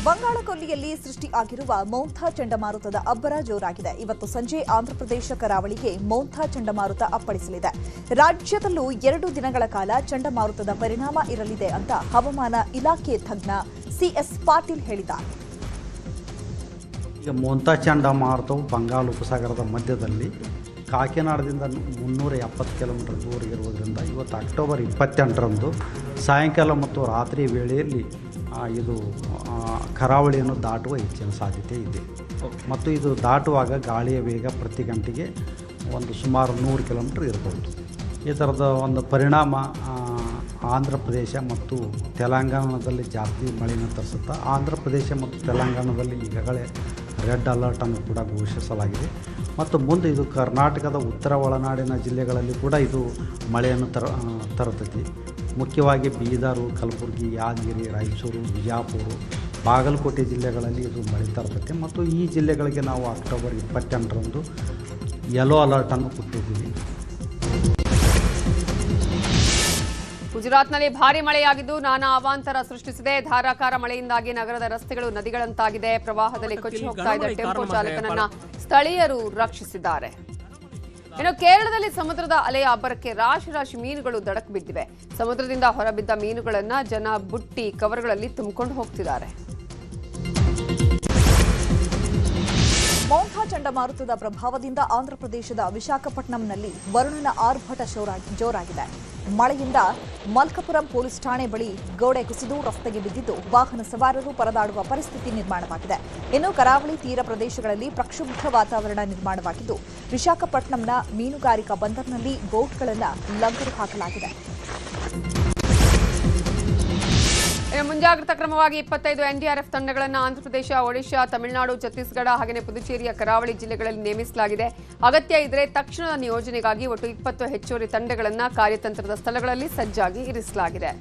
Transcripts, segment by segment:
ಬಂಗಾಳಕೊಲ್ಲಿಯಲ್ಲಿ ಸೃಷ್ಟಿಯಾಗಿರುವ ಮೌಂಥಾ ಚಂಡಮಾರುತದ ಅಬ್ಬರ ಜೋರಾಗಿದೆ. ಇವತ್ತು ಸಂಜೆ ಆಂಧ್ರಪ್ರದೇಶ ಕರಾವಳಿಗೆ ಮೌಂಥಾ ಚಂಡಮಾರುತ ಅಪ್ಪಳಿಸಲಿದೆ. ರಾಜ್ಯದಲ್ಲೂ 2 ದಿನಗಳ ಕಾಲ ಚಂಡಮಾರುತದ ಪರಿಣಾಮ ಇರಲಿದೆ ಅಂತ ಹವಾಮಾನ ಇಲಾಖೆ ತಜ್ಞ ಸಿಎಸ್ ಪಾಟೀಲ್ ಹೇಳಿದ್ದಾರೆ. ಈಗ ಮೌಂಥಾ ಚಂಡಮಾರುತವು ಬಂಗಾಳ ಉಪಸಾಗರದ ಮಧ್ಯದಲ್ಲಿ ಕಾಕಿನಾಡದಿಂದ 370 ಕಿಲೋಮೀಟರ್ ದೂರ ಇರುವುದರಿಂದ ಇವತ್ತು ಅಕ್ಟೋಬರ್ 28ರಂದು ಸಾಯಂಕಾಲ ಮತ್ತು ರಾತ್ರಿ ವೇಳೆಯಲ್ಲಿ ಇದು ಕರಾವಳಿಯನ್ನು ದಾಟುವ ಹೆಚ್ಚಿನ ಸಾಧ್ಯತೆ ಇದೆ ಮತ್ತು ಇದು ದಾಟುವಾಗ ಗಾಳಿಯ ವೇಗ ಪ್ರತಿ ಗಂಟೆಗೆ ಸುಮಾರು 100 ಕಿಲೋಮೀಟರ್ ಇರಬಹುದು. ಈ ಥರದ ಒಂದು ಪರಿಣಾಮ ಆಂಧ್ರ ಪ್ರದೇಶ ಮತ್ತು ತೆಲಂಗಾಣದಲ್ಲಿ ಜಾಸ್ತಿ ಮಳೆಯನ್ನು ತರಿಸುತ್ತಾ ಆಂಧ್ರ ಪ್ರದೇಶ ಮತ್ತು ತೆಲಂಗಾಣದಲ್ಲಿ ಈಗಾಗಲೇ ರೆಡ್ ಅಲರ್ಟನ್ನು ಕೂಡ ಘೋಷಿಸಲಾಗಿದೆ ಮತ್ತು ಮುಂದೆ ಇದು ಕರ್ನಾಟಕದ ಉತ್ತರ ಒಳನಾಡಿನ ಜಿಲ್ಲೆಗಳಲ್ಲಿ ಕೂಡ ಇದು ಮಳೆಯನ್ನು ತರುತ್ತದೆ. ಮುಖ್ಯವಾಗಿ ಬೀದರು, ಕಲಬುರಗಿ, ಯಾದಗಿರಿ, ರಾಯಚೂರು, ವಿಜಯಪುರ, ಬಾಗಲಕೋಟೆ ಜಿಲ್ಲೆಗಳಲ್ಲಿ ಇದು ಮಳೆ ತರ್ತದೆ ಮತ್ತು ಈ ಜಿಲ್ಲೆಗಳಿಗೆ ನಾವು ಅಕ್ಟೋಬರ್ 28ರಂದು ಯೆಲ್ಲೋ ಅಲರ್ಟನ್ನು ಕೊಟ್ಟಿದ್ದೀವಿ. ಗುಜರಾತ್ನಲ್ಲಿ ಭಾರೀ ಮಳೆಯಾಗಿದ್ದು ನಾನಾ ಅವಾಂತರ ಸೃಷ್ಟಿಸಿದೆ. ಧಾರಾಕಾರ ಮಳೆಯಿಂದಾಗಿ ನಗರದ ರಸ್ತೆಗಳು ನದಿಗಳಂತಾಗಿದೆ. ಪ್ರವಾಹದಲ್ಲಿ ಕೊಚ್ಚಿ ಹೋಗ್ತಾ ಇದ್ದ ಟೆಂಪೋ ಚಾಲಕನನ್ನ ಸ್ಥಳೀಯರು ರಕ್ಷಿಸಿದ್ದಾರೆ. ಇನ್ನು ಕೇರಳದಲ್ಲಿ ಸಮುದ್ರದ ಅಲೆಯ ಅಬ್ಬರಕ್ಕೆ ರಾಶಿ ಮೀನುಗಳು ದಡಕ್ ಬಿದ್ದಿವೆ. ಸಮುದ್ರದಿಂದ ಹೊರಬಿದ್ದ ಮೀನುಗಳನ್ನ ಜನ ಬುಟ್ಟಿ ಕವರ್ಗಳಲ್ಲಿ ತುಂಬಿಕೊಂಡು ಹೋಗ್ತಿದ್ದಾರೆ. ಮೌಂಥಾ ಚಂಡಮಾರುತದ ಪ್ರಭಾವದಿಂದ ಆಂಧ್ರಪ್ರದೇಶದ ವಿಶಾಖಪಟ್ಟಣಂನಲ್ಲಿ ವರುಣನ ಆರ್ಭಟ ಜೋರಾಗಿದೆ. ಮಳೆಯಿಂದ ಮಲ್ಕಪುರಂ ಪೊಲೀಸ್ ಠಾಣೆ ಬಳಿ ಗೋಡೆ ಕುಸಿದು ರಸ್ತೆಗೆ ಬಿದ್ದಿದ್ದು ವಾಹನ ಸವಾರರು ಪರದಾಡುವ ಪರಿಸ್ಥಿತಿ ನಿರ್ಮಾಣವಾಗಿದೆ. ಇನ್ನು ಕರಾವಳಿ ತೀರ ಪ್ರದೇಶಗಳಲ್ಲಿ ಪ್ರಕ್ಷುಬ್ಧ ವಾತಾವರಣ ನಿರ್ಮಾಣವಾಗಿದ್ದು ವಿಶಾಖಪಟ್ಟಣಂನ ಮೀನುಗಾರಿಕಾ ಬಂದರಿನಲ್ಲಿ ಬೋಟ್ಗಳನ್ನು ಲಂಗರು ಹಾಕಲಾಗಿದೆ. ಮುಂಜಾಗ್ರತಾ ಕ್ರಮವಾಗಿ 25 ಎನ್ಡಿಆರ್ಎಫ್ ತಂಡಗಳನ್ನು ಆಂಧ್ರಪ್ರದೇಶ, ಒಡಿಶಾ, ತಮಿಳುನಾಡು, ಛತ್ತೀಸ್ಗಢ ಹಾಗೆಯೇ ಪುದುಚೇರಿಯ ಕರಾವಳಿ ಜಿಲ್ಲೆಗಳಲ್ಲಿ ನೇಮಿಸಲಾಗಿದೆ. ಅಗತ್ಯ ಇದ್ದರೆ ತಕ್ಷಣದ ನಿಯೋಜನೆಗಾಗಿ ಒಟ್ಟು 20 ಹೆಚ್ಚುವರಿ ತಂಡಗಳನ್ನು ಕಾರ್ಯತಂತ್ರದ ಸ್ಥಳಗಳಲ್ಲಿ ಸಜ್ಜಾಗಿ ಇರಿಸಲಾಗಿದೆ.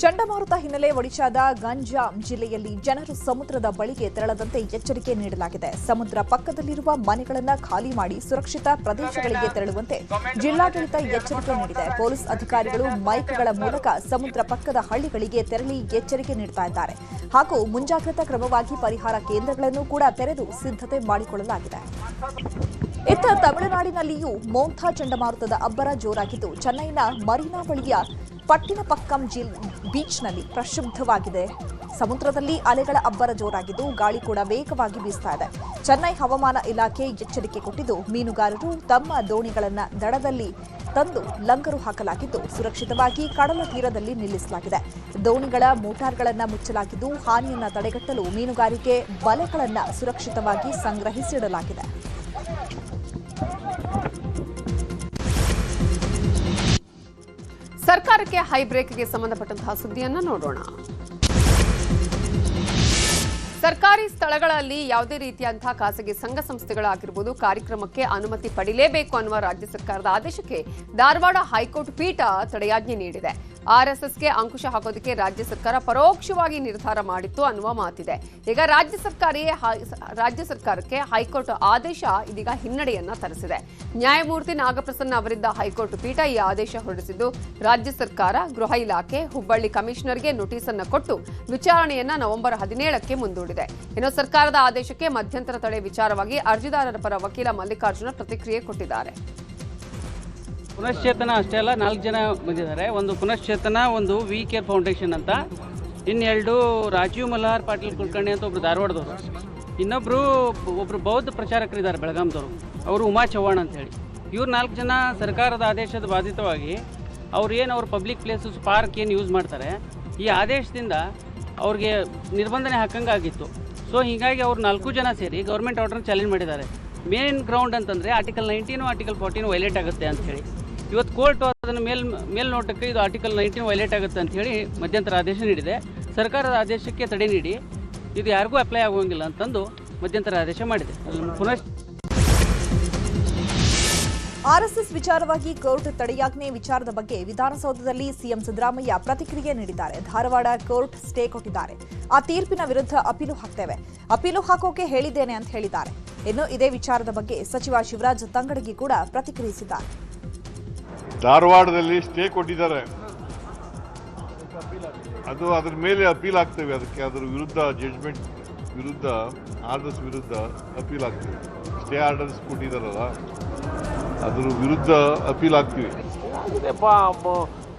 ಚಂಡಮಾರುತ ಹಿನ್ನೆಲೆ ಒಡಿಶಾದ ಗಂಜಾಂ ಜಿಲ್ಲೆಯಲ್ಲಿ ಜನರು ಸಮುದ್ರದ ಬಳಿಗೆ ತೆರಳದಂತೆ ಎಚ್ಚರಿಕೆ ನೀಡಲಾಗಿದೆ. ಸಮುದ್ರ ಪಕ್ಕದಲ್ಲಿರುವ ಮನೆಗಳನ್ನು ಖಾಲಿ ಮಾಡಿ ಸುರಕ್ಷಿತ ಪ್ರದೇಶಗಳಿಗೆ ತೆರಳುವಂತೆ ಜಿಲ್ಲಾಡಳಿತ ಎಚ್ಚರಿಕೆ ನೀಡಿದೆ. ಪೊಲೀಸ್ ಅಧಿಕಾರಿಗಳು ಮೈಕ್ಗಳ ಮೂಲಕ ಸಮುದ್ರ ಪಕ್ಕದ ಹಳ್ಳಿಗಳಿಗೆ ತೆರಳಿ ಎಚ್ಚರಿಕೆ ನೀಡುತ್ತಾ ಇದ್ದಾರೆ. ಹಾಗೂ ಮುಂಜಾಗ್ರತಾ ಕ್ರಮವಾಗಿ ಪರಿಹಾರ ಕೇಂದ್ರಗಳನ್ನು ಕೂಡ ತೆರೆದು ಸಿದ್ಧತೆ ಮಾಡಿಕೊಳ್ಳಲಾಗಿದೆ. ಇತ್ತ ತಮಿಳುನಾಡಿನಲ್ಲಿಯೂ ಮೌಂಥಾ ಚಂಡಮಾರುತದ ಅಬ್ಬರ ಜೋರಾಗಿದ್ದು ಚೆನ್ನೈನ ಮರೀನಾ ಬಳಿಯ ಪಟ್ಟಿನಪಕ್ಕಂ ಬೀಚ್ನಲ್ಲಿ ಪ್ರಕ್ಷುಬ್ಧವಾಗಿದೆ. ಸಮುದ್ರದಲ್ಲಿ ಅಲೆಗಳ ಅಬ್ಬರ ಜೋರಾಗಿದ್ದು ಗಾಳಿ ಕೂಡ ವೇಗವಾಗಿ ಬೀಸ್ತಾ ಇದೆ. ಚೆನ್ನೈ ಹವಾಮಾನ ಇಲಾಖೆ ಎಚ್ಚರಿಕೆ ಕೊಟ್ಟಿದ್ದು ಮೀನುಗಾರರು ತಮ್ಮ ದೋಣಿಗಳನ್ನು ದಡದಲ್ಲಿ ತಂದು ಲಂಗರು ಹಾಕಲಾಗಿದ್ದು ಸುರಕ್ಷಿತವಾಗಿ ಕಡಲ ತೀರದಲ್ಲಿ ನಿಲ್ಲಿಸಲಾಗಿದೆ. ದೋಣಿಗಳ ಮೋಟಾರ್ಗಳನ್ನು ಮುಚ್ಚಲಾಗಿದ್ದು ಹಾನಿಯನ್ನು ತಡೆಗಟ್ಟಲು ಮೀನುಗಾರಿಕೆ ಬಲೆಗಳನ್ನು ಸುರಕ್ಷಿತವಾಗಿ ಸಂಗ್ರಹಿಸಿಡಲಾಗಿದೆ. ಸರ್ಕಾರಕ್ಕೆ ಹೈ ಬ್ರೇಕ್ಗೆ ಸಂಬಂಧಪಟ್ಟಂತಹ ಸುದ್ದಿಯನ್ನ ನೋಡೋಣ. ಸರ್ಕಾರಿ ಸ್ಥಳಗಳಲ್ಲಿ ಯಾವುದೇ ರೀತಿಯಂತಹ ಖಾಸಗಿ ಸಂಘ ಸಂಸ್ಥೆಗಳಾಗಿರಬಹುದು ಕಾರ್ಯಕ್ರಮಕ್ಕೆ ಅನುಮತಿ ಪಡೆಯಲೇಬೇಕು ಅನ್ನುವ ರಾಜ್ಯ ಸರ್ಕಾರದ ಆದೇಶಕ್ಕೆ ಧಾರವಾಡ ಹೈಕೋರ್ಟ್ ಪೀಠ ತಡೆಯಾಜ್ಞೆ ನೀಡಿದೆ. ಆರ್ಎಸ್ಎಸ್ಗೆ ಅಂಕುಶ ಹಾಕೋದಕ್ಕೆ ರಾಜ್ಯ ಸರ್ಕಾರ ಪರೋಕ್ಷವಾಗಿ ನಿರ್ಧಾರ ಮಾಡಿತ್ತು ಅನ್ನುವ ಮಾತಿದೆ. ಈಗ ರಾಜ್ಯ ಸರ್ಕಾರಕ್ಕೆ ಹೈಕೋರ್ಟ್ ಆದೇಶ ಇದೀಗ ಹಿನ್ನಡೆಯನ್ನ ತರಿಸಿದೆ. ನ್ಯಾಯಮೂರ್ತಿ ನಾಗಪ್ರಸನ್ನ ಅವರಿದ್ದ ಹೈಕೋರ್ಟ್ ಪೀಠ ಈ ಆದೇಶ ಹೊರಡಿಸಿದ್ದು ರಾಜ್ಯ ಸರ್ಕಾರ, ಗೃಹ ಇಲಾಖೆ, ಹುಬ್ಬಳ್ಳಿ ಕಮಿಷನರ್ಗೆ ನೋಟಿಸ್ ಅನ್ನು ಕೊಟ್ಟು ವಿಚಾರಣೆಯನ್ನ ನವೆಂಬರ್ 17ಕ್ಕೆ ಮುಂದೂಡಿದೆ. ಇನ್ನು ಸರ್ಕಾರದ ಆದೇಶಕ್ಕೆ ಮಧ್ಯಂತರ ತಡೆ ವಿಚಾರವಾಗಿ ಅರ್ಜಿದಾರರ ಪರ ವಕೀಲ ಮಲ್ಲಿಕಾರ್ಜುನ ಪ್ರತಿಕ್ರಿಯೆ ಕೊಟ್ಟಿದ್ದಾರೆ. ಪುನಶ್ಚೇತನ ಅಷ್ಟೇ ಅಲ್ಲ, 4 ಜನ ಬಂದಿದ್ದಾರೆ. ಒಂದು ಪುನಶ್ಚೇತನ, ಒಂದು ವಿ ಕೇರ್ ಫೌಂಡೇಶನ್ ಅಂತ, ಇನ್ನೆರಡು ರಾಜೀವ್ ಮಲ್ಹಾರ್ ಪಾಟೀಲ್ ಕುಲಕರ್ಣಿ ಅಂತ ಒಬ್ರು ಧಾರವಾಡದವರು, ಒಬ್ಬರು ಬೌದ್ಧ ಪ್ರಚಾರಕರಿದ್ದಾರೆ ಬೆಳಗಾಂದವರು, ಅವರು ಉಮಾ ಚವ್ಹಾಣ್ ಅಂತ ಹೇಳಿ. ಇವ್ರು 4 ಜನ ಸರ್ಕಾರದ ಆದೇಶದ ಬಾಧಿತವಾಗಿ ಅವ್ರ ಪಬ್ಲಿಕ್ ಪ್ಲೇಸಸ್, ಪಾರ್ಕ್ ಏನು ಯೂಸ್ ಮಾಡ್ತಾರೆ, ಈ ಆದೇಶದಿಂದ ಅವ್ರಿಗೆ ನಿರ್ಬಂಧನೆ ಹಾಕಂಗಾಗಿತ್ತು. ಸೊ ಹೀಗಾಗಿ ಅವ್ರು 4 ಜನ ಸೇರಿ ಗೌರ್ಮೆಂಟ್ ಆರ್ಡರ್ನ ಚಾಲೆಂಜ್ ಮಾಡಿದ್ದಾರೆ. ಮೇನ್ ಗ್ರೌಂಡ್ ಅಂತಂದರೆ ಆರ್ಟಿಕಲ್ 19, ಆರ್ಟಿಕಲ್ 14 ವೈಲೇಟ್ ಆಗುತ್ತೆ ಅಂತ ಹೇಳಿ ಇವತ್ತು ಕೋರ್ಟ್ ಅದನ್ನು ಮೇಲ್ನೋಟಕ್ಕೆ ಇದು ಆರ್ಟಿಕಲ್ 19 ವೈಲೇಟ್ ಆಗುತ್ತೆ ಅಂತ ಹೇಳಿ ಮಧ್ಯಂತರ ಆದೇಶ ನೀಡಿದೆ. ಸರ್ಕಾರದ ಆದೇಶಕ್ಕೆ ತಡೆ ನೀಡಿ ಇದು ಯಾರಿಗೂ ಅಪ್ಲೈ ಆಗೋಂಗಿಲ್ಲ ಅಂತಂದು ಮಧ್ಯಂತರ ಆದೇಶ ಮಾಡಿದೆ. ಆರ್ಎಸ್ಎಸ್ ವಿಚಾರವಾಗಿ ಕೋರ್ಟ್ ತಡೆಯಾಜ್ಞೆ ವಿಚಾರದ ಬಗ್ಗೆ ವಿಧಾನಸೌಧದಲ್ಲಿ ಸಿಎಂ ಸಿದ್ದರಾಮಯ್ಯ ಪ್ರತಿಕ್ರಿಯೆ ನೀಡಿದ್ದಾರೆ. ಧಾರವಾಡ ಕೋರ್ಟ್ ಸ್ಟೇ ಕೊಟ್ಟಿದ್ದಾರೆ. ಆ ತೀರ್ಪಿನ ವಿರುದ್ಧ ಅಪೀಲು ಹಾಕ್ತೇವೆ, ಅಪೀಲು ಹಾಕೋಕೆ ಹೇಳಿದ್ದೇನೆ ಅಂತ ಹೇಳಿದ್ದಾರೆ. ಇನ್ನು ಇದೇ ವಿಚಾರದ ಬಗ್ಗೆ ಸಚಿವ ಶಿವರಾಜ್ ತಂಗಡಗಿ ಕೂಡ ಪ್ರತಿಕ್ರಿಯಿಸಿದ್ದಾರೆ. ಧಾರವಾಡದಲ್ಲಿ ಸ್ಟೇ ಕೊಟ್ಟಿದ್ದಾರೆ. ಅದು ಅದ್ರ ಮೇಲೆ ಅಪೀಲ್ ಆಗ್ತೇವೆ. ಅದಕ್ಕೆ ಅದರ ವಿರುದ್ಧ ಜಡ್ಜ್ಮೆಂಟ್ ವಿರುದ್ಧ ಆರ್ಡರ್ಸ್ ವಿರುದ್ಧ ಅಪೀಲ್ ಆಗ್ತೇವೆ. ಸ್ಟೇ ಆರ್ಡರ್ಸ್ ಕೊಟ್ಟಿದ್ದಾರಲ್ಲ ಅದ್ರ ವಿರುದ್ಧ ಅಪೀಲ್ ಆಗ್ತೀವಿ.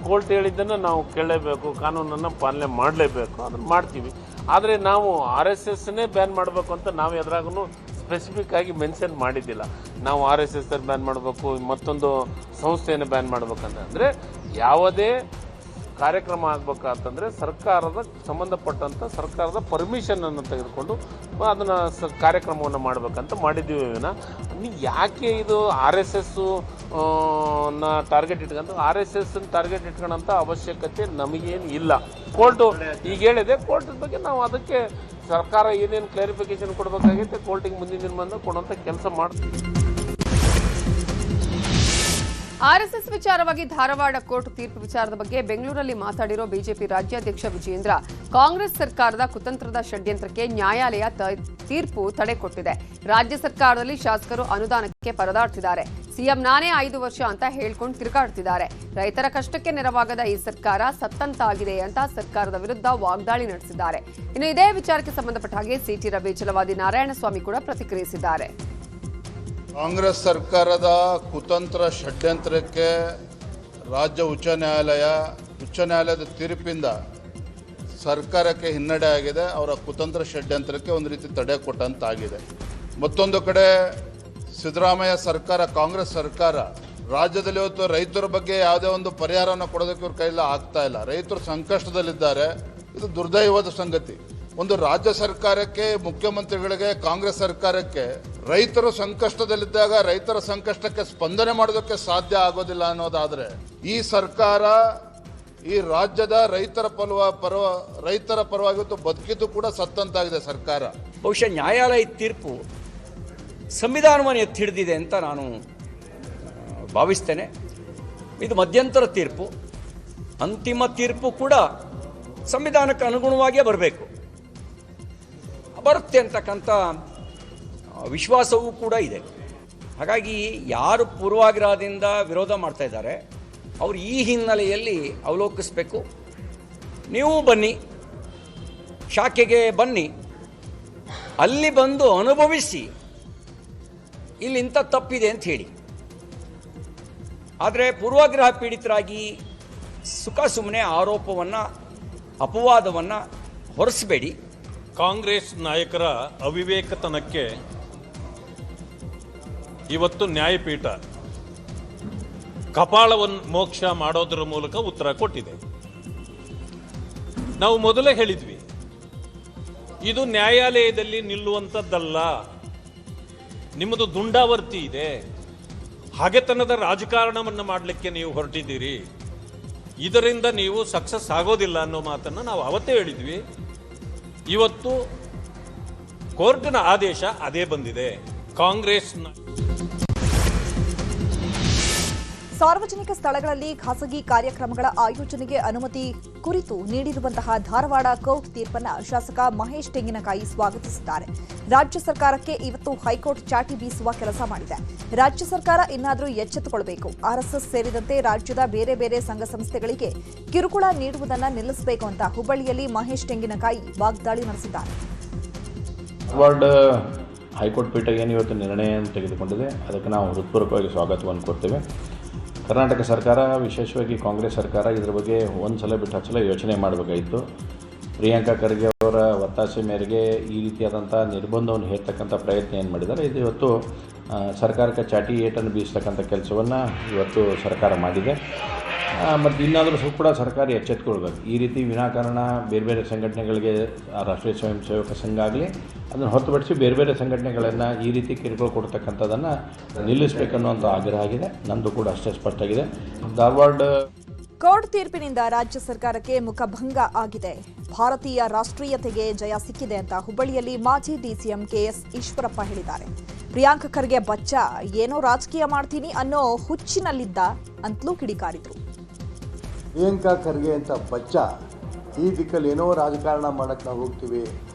ಕೋರ್ಟ್ ಹೇಳಿದ್ದನ್ನು ನಾವು ಕೇಳಲೇಬೇಕು, ಕಾನೂನನ್ನು ಪಾಲನೆ ಮಾಡಲೇಬೇಕು, ಅದನ್ನು ಮಾಡ್ತೀವಿ. ಆದರೆ ನಾವು RSSನೇ ಬ್ಯಾನ್ ಮಾಡಬೇಕು ಅಂತ ನಾವು ಎದುರಾಗೂ ಸ್ಪೆಸಿಫಿಕ್ ಆಗಿ ಮೆನ್ಷನ್ ಮಾಡಿದ್ದಿಲ್ಲ. ನಾವು RSS ಬ್ಯಾನ್ ಮಾಡಬೇಕು, ಮತ್ತೊಂದು ಸಂಸ್ಥೆಯನ್ನು ಬ್ಯಾನ್ ಮಾಡಬೇಕಂತ. ಅಂದರೆ ಯಾವುದೇ ಕಾರ್ಯಕ್ರಮ ಆಗಬೇಕಂತಂದರೆ ಸರ್ಕಾರದ ಸಂಬಂಧಪಟ್ಟಂಥ ಸರ್ಕಾರದ ಪರ್ಮಿಷನನ್ನು ತೆಗೆದುಕೊಂಡು ಅದನ್ನು ಕಾರ್ಯಕ್ರಮವನ್ನು ಮಾಡಬೇಕಂತ ಮಾಡಿದ್ದೀವಿ. ಯಾಕೆ ಇದು RSS ಟಾರ್ಗೆಟ್ ಇಟ್ಕೊಂಡು RSS ಟಾರ್ಗೆಟ್ ಇಟ್ಕೊಳ್ಳೋಂಥ ಅವಶ್ಯಕತೆ ನಮಗೇನು ಇಲ್ಲ. ಕೋರ್ಟು ಈಗ ಹೇಳಿದೆ, ಕೋರ್ಟ್ ಬಗ್ಗೆ ನಾವು ಅದಕ್ಕೆ ಸರ್ಕಾರ ಏನೇನು ಕ್ಲಾರಿಫಿಕೇಶನ್ ಕೊಡಬೇಕಾಗೈತೆ ಕೋರ್ಟಿಗೆ ಮುಂದಿನ ದಿನ ಕೊಡುವಂಥ ಕೆಲಸ ಮಾಡ್ತೀವಿ. ಆರ್ಎಸ್ಎಸ್ ವಿಚಾರವಾಗಿ ಧಾರವಾಡ ಕೋರ್ಟ್ ತೀರ್ಪು ವಿಚಾರದ ಬಗ್ಗೆ ಬೆಂಗಳೂರಲ್ಲಿ ಮಾತಾಡಿರೋ ಬಿಜೆಪಿ ರಾಜ್ಯಾಧ್ಯಕ್ಷ ವಿಜಯೇಂದ್ರ, ಕಾಂಗ್ರೆಸ್ ಸರ್ಕಾರದ ಕುತಂತ್ರದ ಷಡ್ಯಂತ್ರಕ್ಕೆ ನ್ಯಾಯಾಲಯ ತೀರ್ಪು ತಡೆ ಕೊಟ್ಟಿದೆ. ರಾಜ್ಯ ಸರ್ಕಾರದಲ್ಲಿ ಶಾಸಕರು ಅನುದಾನಕ್ಕೆ ಪರದಾಡ್ತಿದ್ದಾರೆ. ಸಿಎಂ ನಾನೇ 5 ವರ್ಷ ಅಂತ ಹೇಳ್ಕೊಂಡು ತಿರುಗಾಡ್ತಿದ್ದಾರೆ. ರೈತರ ಕಷ್ಟಕ್ಕೆ ನೆರವಾಗದ ಈ ಸರ್ಕಾರ ಸತ್ತಂತಾಗಿದೆ ಅಂತ ಸರ್ಕಾರದ ವಿರುದ್ಧ ವಾಗ್ದಾಳಿ ನಡೆಸಿದ್ದಾರೆ. ಇನ್ನು ಇದೇ ವಿಚಾರಕ್ಕೆ ಸಂಬಂಧಪಟ್ಟ ಹಾಗೆ ಸಿಟಿ ರವಿ ಛಲವಾದಿ ನಾರಾಯಣಸ್ವಾಮಿ ಕೂಡ ಪ್ರತಿಕ್ರಿಯಿಸಿದ್ದಾರೆ. ಕಾಂಗ್ರೆಸ್ ಸರ್ಕಾರದ ಕುತಂತ್ರ ಷಡ್ಯಂತ್ರಕ್ಕೆ ರಾಜ್ಯ ಉಚ್ಚ ನ್ಯಾಯಾಲಯದ ತೀರ್ಪಿಂದ ಸರ್ಕಾರಕ್ಕೆ ಹಿನ್ನಡೆ ಆಗಿದೆ. ಅವರ ಕುತಂತ್ರ ಷಡ್ಯಂತ್ರಕ್ಕೆ ಒಂದು ರೀತಿ ತಡೆ ಕೊಟ್ಟಂತಾಗಿದೆ. ಮತ್ತೊಂದು ಕಡೆ ಸಿದ್ದರಾಮಯ್ಯ ಸರ್ಕಾರ, ಕಾಂಗ್ರೆಸ್ ಸರ್ಕಾರ ರಾಜ್ಯದಲ್ಲಿ ಇವತ್ತು ರೈತರ ಬಗ್ಗೆ ಯಾವುದೇ ಒಂದು ಪರಿಹಾರವನ್ನು ಕೊಡೋದಕ್ಕೆ ಇವ್ರ ಕೈಯಲ್ಲಿ ಆಗ್ತಾ ಇಲ್ಲ. ರೈತರು ಸಂಕಷ್ಟದಲ್ಲಿದ್ದಾರೆ. ಇದು ದುರ್ದೈವದ ಸಂಗತಿ. ಒಂದು ರಾಜ್ಯ ಸರ್ಕಾರಕ್ಕೆ, ಮುಖ್ಯಮಂತ್ರಿಗಳಿಗೆ, ಕಾಂಗ್ರೆಸ್ ಸರ್ಕಾರಕ್ಕೆ ರೈತರು ಸಂಕಷ್ಟದಲ್ಲಿದ್ದಾಗ ರೈತರ ಸಂಕಷ್ಟಕ್ಕೆ ಸ್ಪಂದನೆ ಮಾಡೋದಕ್ಕೆ ಸಾಧ್ಯ ಆಗೋದಿಲ್ಲ ಅನ್ನೋದಾದರೆ, ಈ ಸರ್ಕಾರ ಈ ರಾಜ್ಯದ ರೈತರ ಪರವಾಗಿ ಇವತ್ತು ಬದುಕಿದ್ದು ಕೂಡ ಸತ್ತಂತಾಗಿದೆ ಸರ್ಕಾರ. ಬಹುಶಃ ನ್ಯಾಯಾಲಯದ ತೀರ್ಪು ಸಂವಿಧಾನವನ್ನು ಎತ್ತಿ ಹಿಡಿದಿದೆ ಅಂತ ನಾನು ಭಾವಿಸ್ತೇನೆ. ಇದು ಮಧ್ಯಂತರ ತೀರ್ಪು. ಅಂತಿಮ ತೀರ್ಪು ಕೂಡ ಸಂವಿಧಾನಕ್ಕೆ ಅನುಗುಣವಾಗಿಯೇ ಬರುತ್ತೆ ಅಂತಕ್ಕಂಥ ವಿಶ್ವಾಸವೂ ಕೂಡ ಇದೆ. ಹಾಗಾಗಿ ಯಾರು ಪೂರ್ವಾಗ್ರಹದಿಂದ ವಿರೋಧ ಮಾಡ್ತಾ ಇದ್ದಾರೆ ಅವರು ಈ ಹಿನ್ನೆಲೆಯಲ್ಲಿ ಅವಲೋಕಿಸಬೇಕು. ನೀವು ಬನ್ನಿ, ಶಾಖೆಗೆ ಬನ್ನಿ, ಅಲ್ಲಿ ಬಂದು ಅನುಭವಿಸಿ ಇಲ್ಲಿ ಇಂಥ ತಪ್ಪಿದೆ ಅಂತ ಹೇಳಿ. ಆದರೆ ಪೂರ್ವಾಗ್ರಹ ಪೀಡಿತರಾಗಿ ಸುಮ್ಮನೆ ಆರೋಪವನ್ನು, ಅಪವಾದವನ್ನು ಹೊರಿಸಬೇಡಿ. ಕಾಂಗ್ರೆಸ್ ನಾಯಕರ ಅವಿವೇಕತನಕ್ಕೆ ಇವತ್ತು ನ್ಯಾಯಪೀಠ ಕಪಾಳವನ್ನು ಮೋಕ್ಷ ಮಾಡೋದರ ಮೂಲಕ ಉತ್ತರ ಕೊಟ್ಟಿದೆ. ನಾವು ಮೊದಲೇ ಹೇಳಿದ್ವಿ, ಇದು ನ್ಯಾಯಾಲಯದಲ್ಲಿ ನಿಲ್ಲುವಂಥದ್ದಲ್ಲ. ನಿಮ್ಮದು ದುಂಡಾವರ್ತಿ ಇದೆ, ಹಗೆತನದ ರಾಜಕಾರಣವನ್ನು ಮಾಡಲಿಕ್ಕೆ ನೀವು ಹೊರಟಿದ್ದೀರಿ. ಇದರಿಂದ ನೀವು ಸಕ್ಸಸ್ ಆಗೋದಿಲ್ಲ ಅನ್ನೋ ಮಾತನ್ನು ನಾವು ಅವತ್ತೇ ಹೇಳಿದ್ವಿ. ಇವತ್ತು ಕೋರ್ಟಿನ ಆದೇಶ ಅದೇ ಬಂದಿದೆ. ಕಾಂಗ್ರೆಸ್ ಸಾರ್ವಜನಿಕ ಸ್ಥಳಗಳಲ್ಲಿ ಖಾಸಗಿ ಕಾರ್ಯಕ್ರಮಗಳ ಆಯೋಜನೆಗೆ ಅನುಮತಿ ಕುರಿತು ನೀಡಿರುವಂತಹ ಧಾರವಾಡ ಕೋರ್ಟ್ ತೀರ್ಪನ್ನು ಶಾಸಕ ಮಹೇಶ್ ತೆಂಗಿನಕಾಯಿ ಸ್ವಾಗತಿಸಿದ್ದಾರೆ. ರಾಜ್ಯ ಸರ್ಕಾರಕ್ಕೆ ಇವತ್ತು ಹೈಕೋರ್ಟ್ ಚಾಟಿ ಬೀಸುವ ಕೆಲಸ ಮಾಡಿದೆ. ರಾಜ್ಯ ಸರ್ಕಾರ ಇನ್ನಾದರೂ ಎಚ್ಚೆತ್ತುಕೊಳ್ಳಬೇಕು. ಆರ್ಎಸ್ಎಸ್ ಸೇರಿದಂತೆ ರಾಜ್ಯದ ಬೇರೆ ಬೇರೆ ಸಂಘ ಸಂಸ್ಥೆಗಳಿಗೆ ಕಿರುಕುಳ ನೀಡುವುದನ್ನು ನಿಲ್ಲಿಸಬೇಕು ಅಂತ ಹುಬ್ಬಳ್ಳಿಯಲ್ಲಿ ಮಹೇಶ್ ತೆಂಗಿನಕಾಯಿ ವಾಗ್ದಾಳಿ ನಡೆಸಿದ್ದಾರೆ. ಧಾರವಾಡ ಹೈಕೋರ್ಟ್ ಪೀಠ ಏನು ಇವತ್ತು ನಿರ್ಣಯವನ್ನು ತೆಗೆದುಕೊಂಡಿದೆ ಅದಕ್ಕೆ ನಾವು ಹೃತ್ಪೂರ್ವಕವಾಗಿ ಸ್ವಾಗತವನ್ನು ಕೊಡ್ತೇವೆ. ಕರ್ನಾಟಕ ಸರ್ಕಾರ, ವಿಶೇಷವಾಗಿ ಕಾಂಗ್ರೆಸ್ ಸರ್ಕಾರ ಇದರ ಬಗ್ಗೆ ಒಂದು ಸಲ ಬಿಟ್ಟು 10 ಸಲ ಯೋಚನೆ ಮಾಡಬೇಕಾಯಿತು. ಪ್ರಿಯಾಂಕಾ ಖರ್ಗೆ ಅವರ ಒತ್ತಾಸೆ ಮೇರೆಗೆ ಈ ರೀತಿಯಾದಂಥ ನಿರ್ಬಂಧವನ್ನು ಹೇರ್ತಕ್ಕಂಥ ಪ್ರಯತ್ನ ಏನು ಮಾಡಿದ್ದಾರೆ, ಇದು ಇವತ್ತು ಸರ್ಕಾರಕ್ಕೆ ಚಾಟಿ ಏಟನ್ನು ಬೀಸ್ತಕ್ಕಂಥ ಕೆಲಸವನ್ನು ಇವತ್ತು ಸರ್ಕಾರ ಮಾಡಿದೆ. ಮತ್ತು ಇನ್ನಾದರೂ ಕೂಡ ಸರ್ಕಾರ ಎಚ್ಚೆತ್ತುಕೊಳ್ಬೇಕು. ಈ ರೀತಿ ವಿನಾಕಾರಣ ಬೇರೆ ಬೇರೆ ಸಂಘಟನೆಗಳಿಗೆ, ರಾಷ್ಟ್ರೀಯ ಸ್ವಯಂ ಸೇವಕ ಸಂಘ ಆಗಲಿ ಅದನ್ನು ಹೊರತುಪಡಿಸಿ ಬೇರೆ ಬೇರೆ ಸಂಘಟನೆಗಳನ್ನು ಈ ರೀತಿ ಕಿರುಕುಳ ಕೊಡ್ತಕ್ಕಂಥದ್ದನ್ನು ನಿಲ್ಲಿಸಬೇಕನ್ನುವಂಥ ಆಗ್ರಹ ಆಗಿದೆ. ನಮ್ಮದು ಕೂಡ ಅಷ್ಟೇ ಸ್ಪಷ್ಟ ಆಗಿದೆ. ಧಾರವಾಡ ಕೋರ್ಟ್ ತೀರ್ಪಿನಿಂದ ರಾಜ್ಯ ಸರ್ಕಾರಕ್ಕೆ ಮುಖಭಂಗ ಆಗಿದೆ. ಭಾರತೀಯ ರಾಷ್ಟ್ರೀಯತೆಗೆ ಜಯ ಸಿಕ್ಕಿದೆ ಅಂತ ಹುಬ್ಬಳ್ಳಿಯಲ್ಲಿ ಮಾಜಿ ಡಿಸಿಎಂ ಕೆಎಸ್ ಈಶ್ವರಪ್ಪ ಹೇಳಿದ್ದಾರೆ. ಪ್ರಿಯಾಂಕ ಖರ್ಗೆ ಬಚ್ಚ ಏನೋ ರಾಜಕೀಯ ಮಾಡ್ತೀನಿ ಅನ್ನೋ ಹುಚ್ಚಿನಲ್ಲಿದ್ದ ಅಂತಲೂ ಕಿಡಿಕಾರಿದ್ರು. ಪ್ರಿಯಾಂಕಾ ಖರ್ಗೆ ಅಂತ ಬಚ್ಚ ಈ ದಿಕ್ಕಲ್ಲಿ ಏನೋ ರಾಜಕಾರಣ ಮಾಡಕ್ಕೆ ನಾವು ಹೋಗ್ತೀವಿ,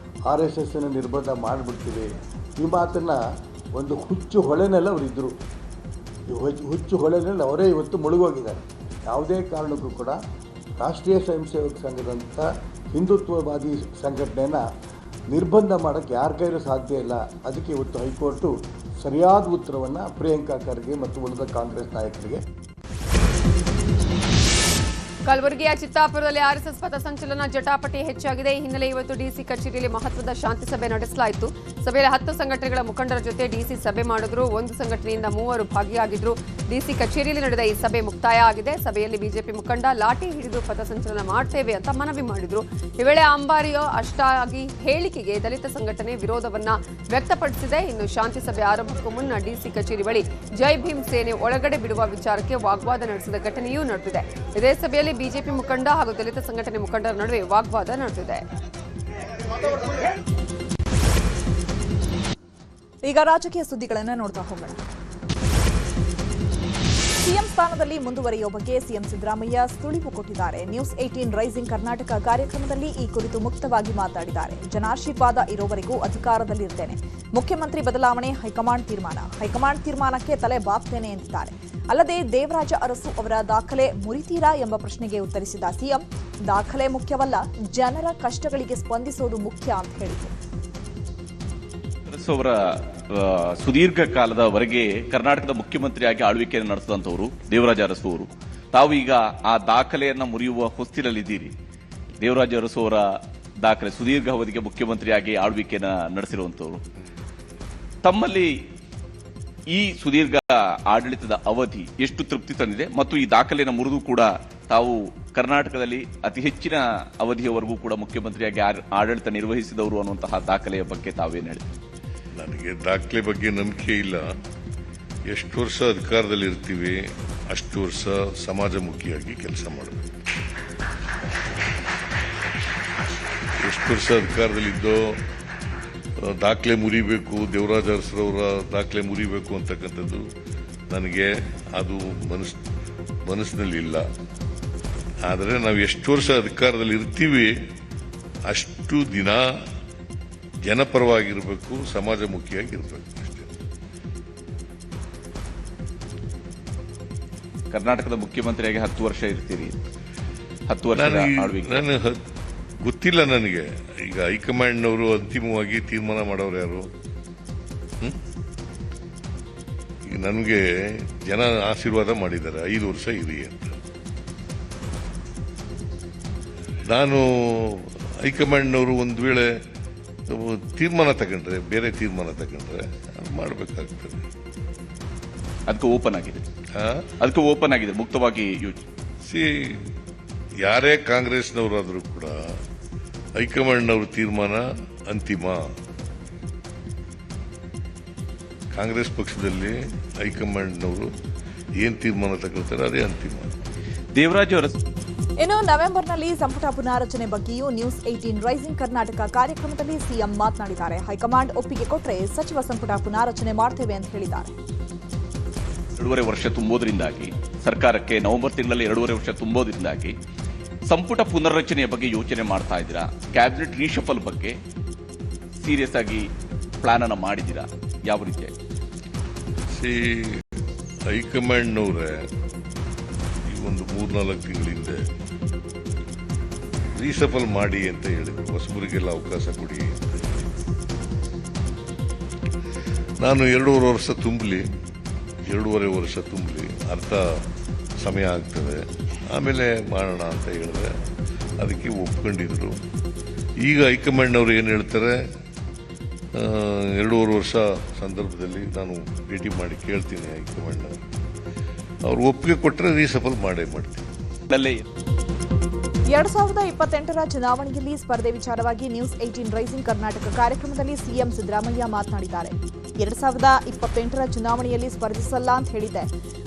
RSS ನಿರ್ಬಂಧ ಮಾಡಿಬಿಡ್ತೀವಿ, ಈ ಮಾತನ್ನು ಒಂದು ಹುಚ್ಚು ಹೊಳೆನಲ್ಲಿ ಅವರಿದ್ದರು. ಈ ಹುಚ್ಚು ಹೊಳೆನಲ್ಲಿ ಅವರೇ ಇವತ್ತು ಮುಳುಗೋಗಿದ್ದಾರೆ. ಯಾವುದೇ ಕಾರಣಕ್ಕೂ ಕೂಡ ರಾಷ್ಟ್ರೀಯ ಸ್ವಯಂ ಸೇವಕ ಸಂಘದಂಥ ಹಿಂದುತ್ವವಾದಿ ಸಂಘಟನೆಯನ್ನು ನಿರ್ಬಂಧ ಮಾಡೋಕ್ಕೆ ಯಾರ ಕೈಲೂ ಸಾಧ್ಯ ಇಲ್ಲ. ಅದಕ್ಕೆ ಇವತ್ತು ಹೈಕೋರ್ಟು ಸರಿಯಾದ ಉತ್ತರವನ್ನು ಪ್ರಿಯಾಂಕಾ ಖರ್ಗೆ ಮತ್ತು ಉಳಿದ ಕಾಂಗ್ರೆಸ್ ನಾಯಕರಿಗೆ. ಕಲಬುರಗಿಯ ಚಿತ್ತಾಪುರದಲ್ಲಿ ಆರ್ಎಸ್ಎಸ್ ಪಥಸಂಚಲನ ಜಟಾಪಟಿ ಹೆಚ್ಚಾಗಿದೆ. ಈ ಹಿನ್ನೆಲೆ ಇವತ್ತು ಡಿಸಿ ಕಚೇರಿಯಲ್ಲಿ ಮಹತ್ವದ ಶಾಂತಿ ಸಭೆ ನಡೆಸಲಾಯಿತು. ಸಭೆಯಲ್ಲಿ 10 ಸಂಘಟನೆಗಳ ಮುಖಂಡರ ಜೊತೆ ಡಿಸಿ ಸಭೆ ಮಾಡಿದ್ರು. ಒಂದು ಸಂಘಟನೆಯಿಂದ 3 ಭಾಗಿಯಾಗಿದ್ರು. ಡಿಸಿ ಕಚೇರಿಯಲ್ಲಿ ನಡೆದ ಈ ಸಭೆ ಮುಕ್ತಾಯ ಆಗಿದೆ. ಸಭೆಯಲ್ಲಿ ಬಿಜೆಪಿ ಮುಖಂಡ ಲಾಠಿ ಹಿಡಿದು ಪಥಸಂಚಲನ ಮಾಡ್ತೇವೆ ಅಂತ ಮನವಿ ಮಾಡಿದ್ರು. ಈ ವೇಳೆ ಅಂಬಾರಿಯೋ ಅಷ್ಟಾಗಿ ಹೇಳಿಕೆಗೆ ದಲಿತ ಸಂಘಟನೆ ವಿರೋಧವನ್ನ ವ್ಯಕ್ತಪಡಿಸಿದೆ. ಇನ್ನು ಶಾಂತಿ ಸಭೆ ಆರಂಭಕ್ಕೂ ಮುನ್ನ ಡಿಸಿ ಕಚೇರಿ ಬಳಿ ಜೈ ಭೀಮ್ ಸೇನೆ ಒಳಗಡೆ ಬಿಡುವ ವಿಚಾರಕ್ಕೆ ವಾಗ್ವಾದ ನಡೆಸಿದ ಘಟನೆಯೂ ನಡೆದಿದೆ. ಇದೇ ಸಭೆಯಲ್ಲಿ ಬಿಜೆಪಿ ಮುಖಂಡ ಹಾಗೂ ದಲಿತ ಸಂಘಟನೆ ಮುಖಂಡರ ನಡುವೆ ವಾಗ್ವಾದ ನಡೆದಿದೆ. ಈಗ ರಾಜಕೀಯ ಸುದ್ದಿಗಳನ್ನು ನೋಡ್ತಾ ಹೋಗೋಣ. ಸಿಎಂ ಸ್ಥಾನದಲ್ಲಿ ಮುಂದುವರಿಯುವ ಬಗ್ಗೆ ಸಿಎಂ ಸಿದ್ದರಾಮಯ್ಯ ಸುಳಿವು ಕೊಟ್ಟಿದ್ದಾರೆ. ನ್ಯೂಸ್ 18 ರೈಸಿಂಗ್ ಕರ್ನಾಟಕ ಕಾರ್ಯಕ್ರಮದಲ್ಲಿ ಈ ಕುರಿತು ಮುಕ್ತವಾಗಿ ಮಾತನಾಡಿದ್ದಾರೆ. ಜನಾಶೀರ್ವಾದ ಇರೋವರೆಗೂ ಅಧಿಕಾರದಲ್ಲಿರ್ತೇನೆ. ಮುಖ್ಯಮಂತ್ರಿ ಬದಲಾವಣೆ ಹೈಕಮಾಂಡ್ ತೀರ್ಮಾನ. ಹೈಕಮಾಂಡ್ ತೀರ್ಮಾನಕ್ಕೆ ತಲೆ ಬಾಗ್ತೇನೆ ಎಂದಿದ್ದಾರೆ. ಅಲ್ಲದೆ ದೇವರಾಜ ಅರಸು ಅವರ ದಾಖಲೆ ಮುರಿತೀರಾ ಎಂಬ ಪ್ರಶ್ನೆಗೆ ಉತ್ತರಿಸಿದ ಸಿಎಂ, ದಾಖಲೆ ಮುಖ್ಯವಲ್ಲ, ಜನರ ಕಷ್ಟಗಳಿಗೆ ಸ್ಪಂದಿಸೋದು ಮುಖ್ಯ ಅಂತ ಹೇಳಿದರು. ಅವರ ಸುದೀರ್ಘ ಕಾಲದವರೆಗೆ ಕರ್ನಾಟಕದ ಮುಖ್ಯಮಂತ್ರಿಯಾಗಿ ಆಳ್ವಿಕೆಯನ್ನು ನಡೆಸಿದಂತವರು ದೇವರಾಜ ಅರಸು ಅವರು. ತಾವು ಈಗ ಆ ದಾಖಲೆಯನ್ನ ಮುರಿಯುವ ಹೊಸ್ತಿಲಲ್ಲಿದ್ದೀರಿ. ದೇವರಾಜ ಅರಸು ಅವರ ದಾಖಲೆ ಸುದೀರ್ಘ ಅವಧಿಗೆ ಮುಖ್ಯಮಂತ್ರಿಯಾಗಿ ಆಳ್ವಿಕೆಯನ್ನ ನಡೆಸಿರುವಂತವರು. ತಮ್ಮಲ್ಲಿ ಈ ಸುದೀರ್ಘ ಆಡಳಿತದ ಅವಧಿ ಎಷ್ಟು ತೃಪ್ತಿ ತಂದಿದೆ ಮತ್ತು ಈ ದಾಖಲೆಯನ್ನು ಮುರಿದು ಕೂಡ ತಾವು ಕರ್ನಾಟಕದಲ್ಲಿ ಅತಿ ಹೆಚ್ಚಿನ ಅವಧಿಯವರೆಗೂ ಕೂಡ ಮುಖ್ಯಮಂತ್ರಿಯಾಗಿ ಆಡಳಿತ ನಿರ್ವಹಿಸಿದವರು ಅನ್ನುವಂತಹ ದಾಖಲೆಯ ಬಗ್ಗೆ ತಾವೇನು ಹೇಳ್ತೀವಿ? ನನಗೆ ದಾಖಲೆ ಬಗ್ಗೆ ನಂಬಿಕೆ ಇಲ್ಲ. ಎಷ್ಟು ವರ್ಷ ಅಧಿಕಾರದಲ್ಲಿ ಇರ್ತೀವಿ ಅಷ್ಟು ವರ್ಷ ಸಮಾಜಮುಖಿಯಾಗಿ ಕೆಲಸ ಮಾಡಬೇಕು. ಎಷ್ಟು ವರ್ಷ ಅಧಿಕಾರದಲ್ಲಿದ್ದೋ ದಾಖಲೆ ಮುರಿಬೇಕು, ದೇವರಾಜ ಅರಸರವರ ದಾಖಲೆ ಮುರಿಬೇಕು ಅಂತಕ್ಕಂಥದ್ದು ನನಗೆ ಅದು ಮನಸ್ಸಿನಲ್ಲಿ ಇಲ್ಲ. ಆದರೆ ನಾವು ಎಷ್ಟು ವರ್ಷ ಅಧಿಕಾರದಲ್ಲಿ ಇರ್ತೀವಿ ಅಷ್ಟು ದಿನ ಜನಪರವಾಗಿರಬೇಕು, ಸಮಾಜಮುಖಿಯಾಗಿರ್ಬೇಕು ಅಷ್ಟೇ. ಕರ್ನಾಟಕದ ಮುಖ್ಯಮಂತ್ರಿಯಾಗಿ 10 ವರ್ಷ ಇರ್ತೀರಿ. 10 ವರ್ಷ ನಾನು ಗೊತ್ತಿಲ್ಲ ನನಗೆ. ಈಗ ಹೈಕಮಾಂಡ್ನವರು ಅಂತಿಮವಾಗಿ ತೀರ್ಮಾನ ಮಾಡೋರು ಯಾರು? ಈಗ ನನಗೆ ಜನ ಆಶೀರ್ವಾದ ಮಾಡಿದ್ದಾರೆ 5 ವರ್ಷ ಇರಿ ಅಂತ. ನಾನು ಹೈಕಮಾಂಡ್ನವರು ಒಂದು ವೇಳೆ ತೀರ್ಮಾನ ತಗೊಂಡ್ರೆ, ಬೇರೆ ತೀರ್ಮಾನ ತಗೊಂಡ್ರೆ ಅದು ಮಾಡಬೇಕಾಗ್ತದೆ. ಅದಕ್ಕೆ ಓಪನ್ ಆಗಿದೆ, ಮುಕ್ತವಾಗಿ ಯಾರೇ ಕಾಂಗ್ರೆಸ್ನವರಾದರೂ ಕೂಡ ಹೈಕಮಾಂಡ್ನವ್ರ ತೀರ್ಮಾನ ಅಂತಿಮ. ಕಾಂಗ್ರೆಸ್ ಪಕ್ಷದಲ್ಲಿ ಹೈಕಮಾಂಡ್ನವರು ಏನ್ ತೀರ್ಮಾನ ತಗೊಳ್ತಾರೆ ಅದೇ ಅಂತಿಮ. ದೇವರಾಜ ಅರಸು ಇನ್ನು ನವೆಂಬರ್ನಲ್ಲಿ ಸಂಪುಟ ಪುನಾರಚನೆ ಬಗ್ಗೆಯೂ ನ್ಯೂಸ್ 18 ರೈಸಿಂಗ್ ಕರ್ನಾಟಕ ಕಾರ್ಯಕ್ರಮದಲ್ಲಿ ಸಿಎಂ ಮಾತನಾಡಿದ್ದಾರೆ. ಹೈಕಮಾಂಡ್ ಒಪ್ಪಿಗೆ ಕೊಟ್ಟರೆ ಸಚಿವ ಸಂಪುಟ ಪುನಾರಚನೆ ಮಾಡ್ತೇವೆ ಅಂತ ಹೇಳಿದ್ದಾರೆ. 2.5 ವರ್ಷ ತುಂಬೋದ್ರಿಂದಾಗಿ ಸರ್ಕಾರಕ್ಕೆ ನವೆಂಬರ್ ತಿಂಗಳಲ್ಲಿ 2.5 ವರ್ಷ ತುಂಬೋದ್ರಿಂದಾಗಿ ಸಂಪುಟ ಪುನರ್ರಚನೆಯ ಬಗ್ಗೆ ಯೋಚನೆ ಮಾಡ್ತಾ ಇದ್ದೀರಾ? ಕ್ಯಾಬಿನೆಟ್ ರೀಶಫಲ್ ಬಗ್ಗೆ ಸೀರಿಯಸ್ ಆಗಿ ಪ್ಲಾನ್ ಅನ್ನು ಮಾಡಿದ್ದೀರಾ? ಯಾವ ರೀತಿ? ಹೈಕಮಾಂಡ್ನವರೇ ಈ ಒಂದು 3-4 ತಿಂಗಳ ಹಿಂದೆ ರೀಶಫಲ್ ಮಾಡಿ ಅಂತ ಹೇಳಿದ್ರು. ಹೊಸಬರಿಗೆಲ್ಲ ಅವಕಾಶ ಕೊಡಿ ಅಂತ. ನಾನು 2.5 ವರ್ಷ ತುಂಬಲಿ, 2.5 ವರ್ಷ ತುಂಬಲಿ, ಅರ್ಧ ಸಮಯ ಆಗ್ತದೆ, ಆಮೇಲೆ ಮಾಡೋಣ ಅಂತ ಹೇಳಿದ್ರೆ ಅದಕ್ಕೆ ಒಪ್ಕೊಂಡಿದ್ರು. ಈಗ ಹೈಕಮಾಂಡ್ನವರು ಏನು ಹೇಳ್ತಾರೆ, 2.5 ವರ್ಷ ಸಂದರ್ಭದಲ್ಲಿ ನಾನು ಭೇಟಿ ಮಾಡಿ ಕೇಳ್ತೀನಿ ಹೈಕಮಾಂಡ್ನವರು. ಅವ್ರು ಒಪ್ಪಿಗೆ ಕೊಟ್ಟರೆ ರೀಸಫಲ್ ಮಾಡೇ ಮಾಡ್ತೀನಿ. 2028ರ ಚುನಾವಣೆಯಲ್ಲಿ ಸ್ಪರ್ಧೆ ವಿಚಾರವಾಗಿ ನ್ಯೂಸ್ 18 ರೈಸಿಂಗ್ ಕರ್ನಾಟಕ ಕಾರ್ಯಕ್ರಮದಲ್ಲಿ ಸಿಎಂ ಸಿದ್ದರಾಮಯ್ಯ ಮಾತನಾಡಿದ್ದಾರೆ. 2028ರ ಚುನಾವಣೆಯಲ್ಲಿ ಸ್ಪರ್ಧಿಸಲ್ಲ ಅಂತ ಹೇಳಿದ್ದೆ,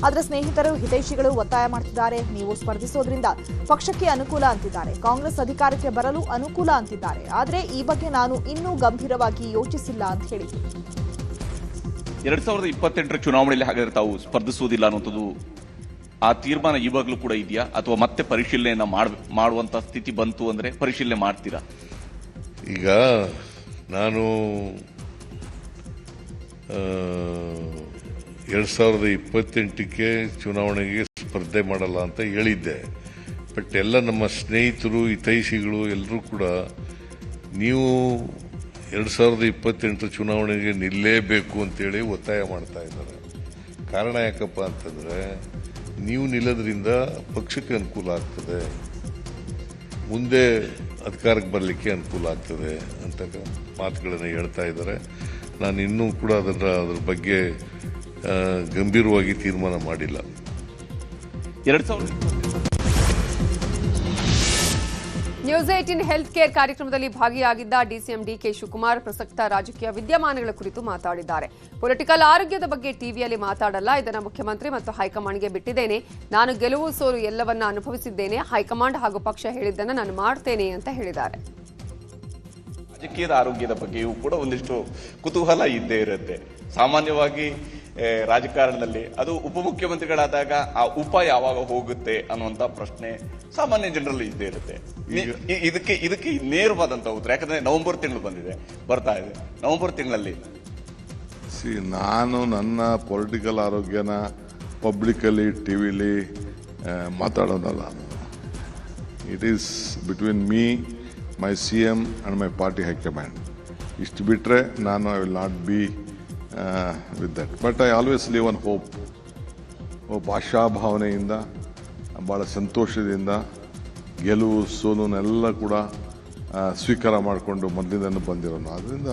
ಆದರೆ ಸ್ನೇಹಿತರು ಹಿತೈಷಿಗಳು ಒತ್ತಾಯ ಮಾಡ್ತಿದ್ದಾರೆ. ನೀವು ಸ್ಪರ್ಧಿಸೋದ್ರಿಂದ ಪಕ್ಷಕ್ಕೆ ಅನುಕೂಲ ಅಂತಿದ್ದಾರೆ, ಕಾಂಗ್ರೆಸ್ ಅಧಿಕಾರಕ್ಕೆ ಬರಲು ಅನುಕೂಲ ಅಂತಿದ್ದಾರೆ. ಆದರೆ ಈ ಬಗ್ಗೆ ನಾನು ಇನ್ನೂ ಗಂಭೀರವಾಗಿ ಯೋಚಿಸಿಲ್ಲ ಅಂತ ಹೇಳಿದರು. 2028ರ ಚುನಾವಣೆಯಲ್ಲಿ ಹಾಗಾದ್ರೆ ತಾವು ಸ್ಪರ್ಧಿಸುವುದಿಲ್ಲ ಅನ್ನುವಂಥದ್ದು ಆ ತೀರ್ಮಾನ ಇವಾಗಲೂ ಕೂಡ ಇದೆಯಾ, ಅಥವಾ ಮತ್ತೆ ಪರಿಶೀಲನೆಯನ್ನ ಮಾಡುವಂತ ಸ್ಥಿತಿ ಬಂತು ಅಂದ್ರೆ ಪರಿಶೀಲನೆ ಮಾಡ್ತೀರಾ? ಈಗ ನಾನು 2028ಕ್ಕೆ ಚುನಾವಣೆಗೆ ಸ್ಪರ್ಧೆ ಮಾಡಲ್ಲ ಅಂತ ಹೇಳಿದ್ದೆ. ಬಟ್ ಎಲ್ಲ ನಮ್ಮ ಸ್ನೇಹಿತರು ಹಿತೈಷಿಗಳು ಎಲ್ಲರೂ ಕೂಡ ನೀವು 2028 ಚುನಾವಣೆಗೆ ನಿಲ್ಲೇಬೇಕು ಅಂತೇಳಿ ಒತ್ತಾಯ ಮಾಡ್ತಾ ಇದ್ದಾರೆ. ಕಾರಣ ಯಾಕಪ್ಪ ಅಂತಂದರೆ ನೀವು ನಿಲ್ಲೋದ್ರಿಂದ ಪಕ್ಷಕ್ಕೆ ಅನುಕೂಲ ಆಗ್ತದೆ, ಮುಂದೆ ಅಧಿಕಾರಕ್ಕೆ ಬರಲಿಕ್ಕೆ ಅನುಕೂಲ ಆಗ್ತದೆ ಅಂತ ಮಾತುಗಳನ್ನು ಹೇಳ್ತಾ ಇದ್ದಾರೆ. ನಾನು ಇನ್ನೂ ಕೂಡ ಅದ್ರ ಬಗ್ಗೆ ಗಂಭೀರವಾಗಿ ತೀರ್ಮಾನ ಮಾಡಿಲ್ಲ. 2020 ನ್ಯೂಸ್ 18 ಹೆಲ್ತ್ ಕೇರ್ ಕಾರ್ಯಕ್ರಮದಲ್ಲಿ ಭಾಗಿಯಾಗಿದ್ದ ಡಿಸಿಎಂ ಡಿಕೆ ಶಿವಕುಮಾರ್ ಪ್ರಸಕ್ತ ರಾಜಕೀಯ ವಿದ್ಯಮಾನಗಳ ಕುರಿತು ಮಾತಾಡಿದ್ದಾರೆ. ಪೊಲಿಟಿಕಲ್ ಆರೋಗ್ಯದ ಬಗ್ಗೆ ಟಿವಿಯಲ್ಲಿ ಮಾತಾಡಲ್ಲ, ಇದನ್ನು ಮುಖ್ಯಮಂತ್ರಿ ಮತ್ತು ಹೈಕಮಾಂಡ್ಗೆ ಬಿಟ್ಟಿದ್ದೇನೆ. ನಾನು ಗೆಲುವು ಸೋಲು ಎಲ್ಲವನ್ನ ಅನುಭವಿಸಿದ್ದೇನೆ. ಹೈಕಮಾಂಡ್ ಹಾಗೂ ಪಕ್ಷ ಹೇಳಿದ್ದನ್ನು ನಾನು ಮಾಡ್ತೇನೆ ಅಂತ ಹೇಳಿದ್ದಾರೆ. ರಾಜಕೀಯದ ಆರೋಗ್ಯದ ಬಗ್ಗೆಯೂ ಕೂಡ ಒಂದಿಷ್ಟು ಕುತೂಹಲ ಇದ್ದೇ ಇರುತ್ತೆ. ಸಾಮಾನ್ಯವಾಗಿ ರಾಜಕಾರಣದಲ್ಲಿ ಅದು ಉಪಮುಖ್ಯಮಂತ್ರಿಗಳಾದಾಗ ಆ ಉಪ ಯಾವಾಗ ಹೋಗುತ್ತೆ ಅನ್ನುವಂತ ಪ್ರಶ್ನೆ ಸಾಮಾನ್ಯ ಜನರಲ್ಲಿ ಇದ್ದೇ ಇರುತ್ತೆ. ಇದಕ್ಕೆ ನೇರವಾದಂತ ಉತ್ತರ, ಯಾಕಂದ್ರೆ ನವೆಂಬರ್ ತಿಂಗಳು ಬರ್ತಾ ಇದೆ. ನವೆಂಬರ್ ತಿಂಗಳಲ್ಲಿ ನಾನು ನನ್ನ ಪೊಲಿಟಿಕಲ್ ಆರೋಗ್ಯನ ಪಬ್ಲಿಕಲ್ಲಿ ಟಿವಿಲಿ ಮಾತಾಡೋದಲ್ಲ. It is between me, my CM and my party high command. ಇಷ್ಟು ಬಿಟ್ಟರೆ ನಾನು I will not be with that. But I always live on hope. ಆಶಾಭಾವನೆಯಿಂದ, ಭಾಳ ಸಂತೋಷದಿಂದ ಗೆಲುವು ಸೋಲುನೆಲ್ಲ ಕೂಡ ಸ್ವೀಕಾರ ಮಾಡಿಕೊಂಡು ಮೊದಲಿಂದ ಬಂದಿರೋನು. ಆದ್ದರಿಂದ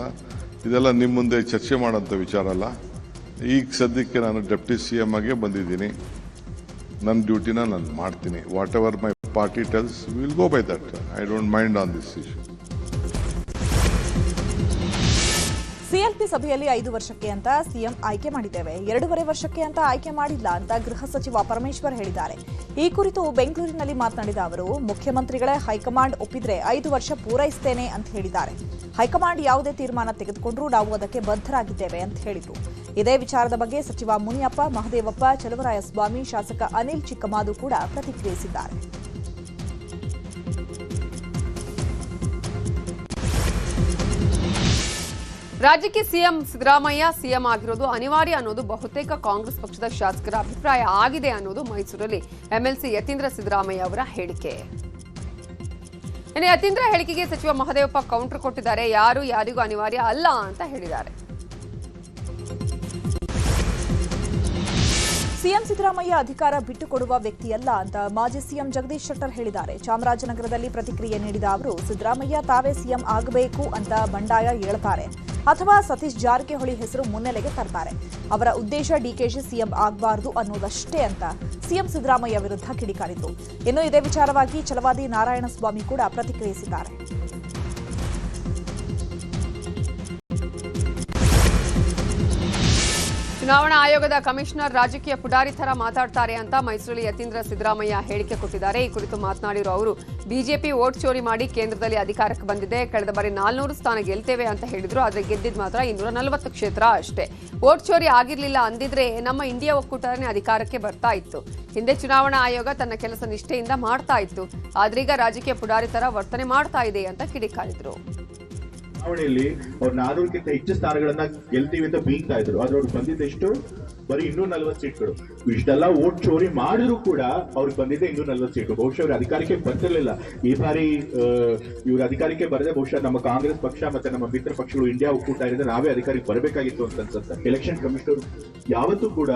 ಇದೆಲ್ಲ ನಿಮ್ಮ ಮುಂದೆ ಚರ್ಚೆ ಮಾಡೋಂಥ ವಿಚಾರ ಅಲ್ಲ. ಈಗ ಸದ್ಯಕ್ಕೆ ನಾನು ಡೆಪ್ಟಿ CM ಆಗೇ ಬಂದಿದ್ದೀನಿ. ನನ್ನ ಡ್ಯೂಟಿನ ನಾನು ಮಾಡ್ತೀನಿ. What ever my party tells will go by that. I don't mind on this issue. CLP ಸಭೆಯಲ್ಲಿ 5 ವರ್ಷಕ್ಕೆ ಅಂತ ಸಿಎಂ ಆಯ್ಕೆ ಮಾಡಿದ್ದೇವೆ, 2.5 ವರ್ಷಕ್ಕೆ ಅಂತ ಆಯ್ಕೆ ಮಾಡಿಲ್ಲ ಅಂತ ಗೃಹ ಸಚಿವ ಪರಮೇಶ್ವರ್ ಹೇಳಿದ್ದಾರೆ. ಈ ಕುರಿತು ಬೆಂಗಳೂರಿನಲ್ಲಿ ಮಾತನಾಡಿದ ಅವರು, ಮುಖ್ಯಮಂತ್ರಿಗಳೇ ಹೈಕಮಾಂಡ್ ಒಪ್ಪಿದ್ರೆ 5 ವರ್ಷ ಪೂರೈಸುತ್ತೇನೆ ಅಂತ ಹೇಳಿದ್ದಾರೆ. ಹೈಕಮಾಂಡ್ ಯಾವುದೇ ತೀರ್ಮಾನ ತೆಗೆದುಕೊಂಡ್ರೂ ನಾವು ಅದಕ್ಕೆ ಬದ್ಧರಾಗಿದ್ದೇವೆ ಅಂತ ಹೇಳಿದರು. ಇದೇ ವಿಚಾರದ ಬಗ್ಗೆ ಸಚಿವ ಮುನಿಯಪ್ಪ, ಮಹದೇವಪ್ಪ, ಚಲುವರಾಯಸ್ವಾಮಿ, ಶಾಸಕ ಅನಿಲ್ ಚಿಕ್ಕಮಾದು ಕೂಡ ಪ್ರತಿಕ್ರಿಯಿಸಿದ್ದಾರೆ. ರಾಜ್ಯಕ್ಕೆ ಸಿಎಂ ಸಿದ್ದರಾಮಯ್ಯ ಸಿಎಂ ಆಗಿರೋದು ಅನಿವಾರ್ಯ ಅನ್ನೋದು ಬಹುತೇಕ ಕಾಂಗ್ರೆಸ್ ಪಕ್ಷದ ಶಾಸಕರ ಅಭಿಪ್ರಾಯ ಆಗಿದೆ ಅನ್ನೋದು ಮೈಸೂರಲ್ಲಿ ಎಂಎಲ್ಸಿ ಯತೀಂದ್ರ ಸಿದ್ದರಾಮಯ್ಯ ಅವರ ಹೇಳಿಕೆ. ಇನ್ನು ಯತೀಂದ್ರ ಹೇಳಿಕೆಗೆ ಸಚಿವ ಮಹದೇವಪ್ಪ ಕೌಂಟರ್ ಕೊಟ್ಟಿದ್ದಾರೆ. ಯಾರಿಗೂ ಅನಿವಾರ್ಯ ಅಲ್ಲ ಅಂತ ಹೇಳಿದ್ದಾರೆ. ಸಿಎಂ ಸಿದ್ದರಾಮಯ್ಯ ಅಧಿಕಾರ ಬಿಟ್ಟುಕೊಡುವ ವ್ಯಕ್ತಿಯಲ್ಲ ಅಂತ ಮಾಜಿ ಸಿಎಂ ಜಗದೀಶ್ ಶೆಟ್ಟರ್ ಹೇಳಿದ್ದಾರೆ. ಚಾಮರಾಜನಗರದಲ್ಲಿ ಪ್ರತಿಕ್ರಿಯೆ ನೀಡಿದ ಅವರು, ಸಿದ್ದರಾಮಯ್ಯ ತಾವೇ ಸಿಎಂ ಆಗಬೇಕು ಅಂತ ಬಂಡಾಯ ಹೇಳ್ತಾರೆ ಅಥವಾ ಸತೀಶ್ ಜಾರಕಿಹೊಳಿ ಹೆಸರು ಮುನ್ನೆಲೆಗೆ ತರ್ತಾರೆ. ಅವರ ಉದ್ದೇಶ ಡಿಕೆಶಿ ಸಿಎಂ ಆಗಬಾರದು ಅನ್ನೋದಷ್ಟೇ ಅಂತ ಸಿಎಂ ಸಿದ್ದರಾಮಯ್ಯ ವಿರುದ್ಧ ಕಿಡಿಕಾರಿದ್ರು. ಇನ್ನು ಇದೇ ವಿಚಾರವಾಗಿ ಛಲವಾದಿ ನಾರಾಯಣಸ್ವಾಮಿ ಕೂಡ ಪ್ರತಿಕ್ರಿಯಿಸಿದ್ದಾರೆ. ಚುನಾವಣಾ ಆಯೋಗದ ಕಮಿಷನರ್ ರಾಜಕೀಯ ಪುಡಾರಿ ಥರ ಮಾತಾಡ್ತಾರೆ ಅಂತ ಮೈಸೂರಲ್ಲಿ ಯತೀಂದ್ರ ಸಿದ್ದರಾಮಯ್ಯ ಹೇಳಿಕೆ ಕೊಟ್ಟಿದ್ದಾರೆ. ಈ ಕುರಿತು ಮಾತನಾಡಿರುವ ಅವರು, ಬಿಜೆಪಿ ವೋಟ್ ಚೋರಿ ಮಾಡಿ ಕೇಂದ್ರದಲ್ಲಿ ಅಧಿಕಾರಕ್ಕೆ ಬಂದಿದೆ. ಕಳೆದ ಬಾರಿ 400 ಸ್ಥಾನ ಗೆಲ್ತೇವೆ ಅಂತ ಹೇಳಿದ್ರು. ಆದರೆ ಗೆದ್ದಿದ್ದು ಮಾತ್ರ 240 ಕ್ಷೇತ್ರ ಅಷ್ಟೇ. ವೋಟ್ ಚೋರಿ ಆಗಿರಲಿಲ್ಲ ಅಂದಿದ್ರೆ ನಮ್ಮ ಇಂಡಿಯಾ ಒಕ್ಕೂಟನೇ ಅಧಿಕಾರಕ್ಕೆ ಬರ್ತಾ ಇತ್ತು. ಹಿಂದೆ ಚುನಾವಣಾ ಆಯೋಗ ತನ್ನ ಕೆಲಸ ನಿಷ್ಠೆಯಿಂದ ಮಾಡ್ತಾ ಇತ್ತು. ಆದ್ರೀಗ ರಾಜಕೀಯ ಪುಡಾರಿ ಥರ ವರ್ತನೆ ಮಾಡ್ತಾ ಇದೆ ಅಂತ ಕಿಡಿಕಾರಿದ್ರು. ಚುನಾವಣೆಯಲ್ಲಿ ಅವ್ರು 400ಕ್ಕಿಂತ ಹೆಚ್ಚು ಸ್ಥಾನಗಳನ್ನ ಗೆಲ್ತೀವಿ ಅಂತ ಬೀಗ್ತಾ ಇದ್ರು. ಆದ್ರೆ ಅವ್ರಿಗೆ ಬಂದಿದ್ದೆಷ್ಟು? ಬರೀ 240 ಸೀಟ್ಗಳು. ಇಷ್ಟೆಲ್ಲ ವೋಟ್ ಚೋರಿ ಮಾಡಿದ್ರು ಕೂಡ ಅವ್ರಿಗೆ ಬಂದಿದ್ದೆ 240 ಸೀಟು. ಬಹುಶಃ ಅವ್ರ ಅಧಿಕಾರಕ್ಕೆ ಬರ್ತಿರ್ಲಿಲ್ಲ. ಈ ಬಾರಿ ಇವ್ರ ಅಧಿಕಾರಕ್ಕೆ ಬರದೆ ಬಹುಶಃ ನಮ್ಮ ಕಾಂಗ್ರೆಸ್ ಪಕ್ಷ ಮತ್ತೆ ನಮ್ಮ ಮಿತ್ರ ಪಕ್ಷಗಳು ಇಂಡಿಯಾ ಒಕ್ಕೂಟ ಇದ್ರೆ ನಾವೇ ಅಧಿಕಾರಕ್ಕೆ ಬರಬೇಕಾಗಿತ್ತು ಅಂತ ಅನ್ಸುತ್ತೆ. ಎಲೆಕ್ಷನ್ ಕಮಿಷನರ್ ಯಾವತ್ತೂ ಕೂಡ